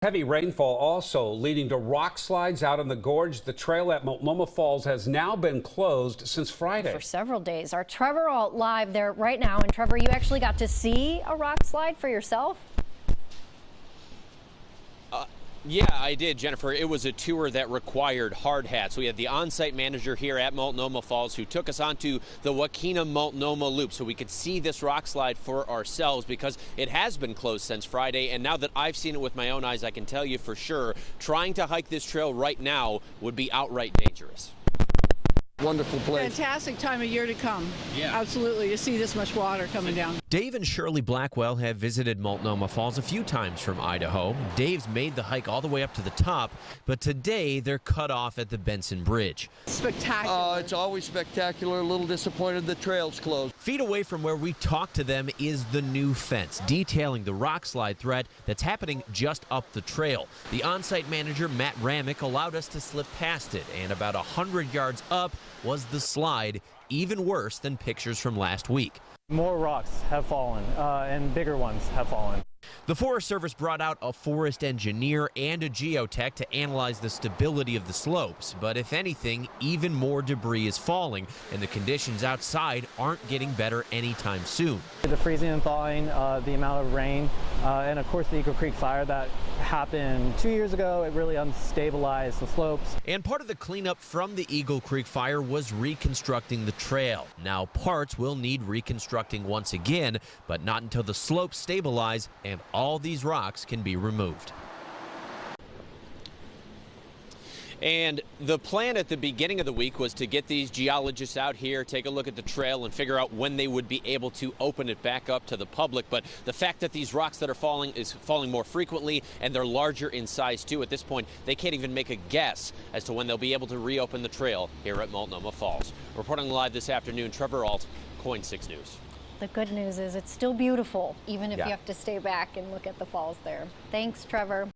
Heavy rainfall also leading to rock slides out in the gorge. The trail at Multnomah Falls has now been closed since Friday. For several days. Our Trevor Alt live there right now. And Trevor, you actually got to see a rock slide for yourself? Yeah, I did, Jennifer. It was a tour that required hard hats. We had the on-site manager here at Multnomah Falls who took us onto the Wakena Multnomah Loop so we could see this rock slide for ourselves because it has been closed since Friday. And now that I've seen it with my own eyes, I can tell you for sure, trying to hike this trail right now would be outright dangerous. Wonderful place. Fantastic time of year to come. Yeah. Absolutely, to see this much water coming down. Dave and Shirley Blackwell have visited Multnomah Falls a few times from Idaho. Dave's made the hike all the way up to the top, but today they're cut off at the Benson Bridge. Spectacular. It's always spectacular. A little disappointed the trail's closed. Feet away from where we talked to them is the new fence, detailing the rock slide threat that's happening just up the trail. The on-site manager, Matt Ramick, allowed us to slip past it, and about 100 yards up was the slide, even worse than pictures from last week. More rocks have fallen, and bigger ones have fallen. The Forest Service brought out a forest engineer and a geotech to analyze the stability of the slopes, but if anything, even more debris is falling, and the conditions outside aren't getting better anytime soon. The freezing and thawing, the amount of rain, and of course the Eagle Creek fire that happened 2 years ago, it really unstabilized the slopes. And part of the cleanup from the Eagle Creek fire was reconstructing the trail. Now parts will need reconstructing once again, but not until the slopes stabilize and all these rocks can be removed. And the plan at the beginning of the week was to get these geologists out here, take a look at the trail, and figure out when they would be able to open it back up to the public. But the fact that these rocks that are falling is falling more frequently, and they're larger in size too, at this point, they can't even make a guess as to when they'll be able to reopen the trail here at Multnomah Falls. Reporting live this afternoon, Trevor Alt, KOIN 6 News. The good news is it's still beautiful, even if you have to stay back and look at the falls there. Thanks, Trevor.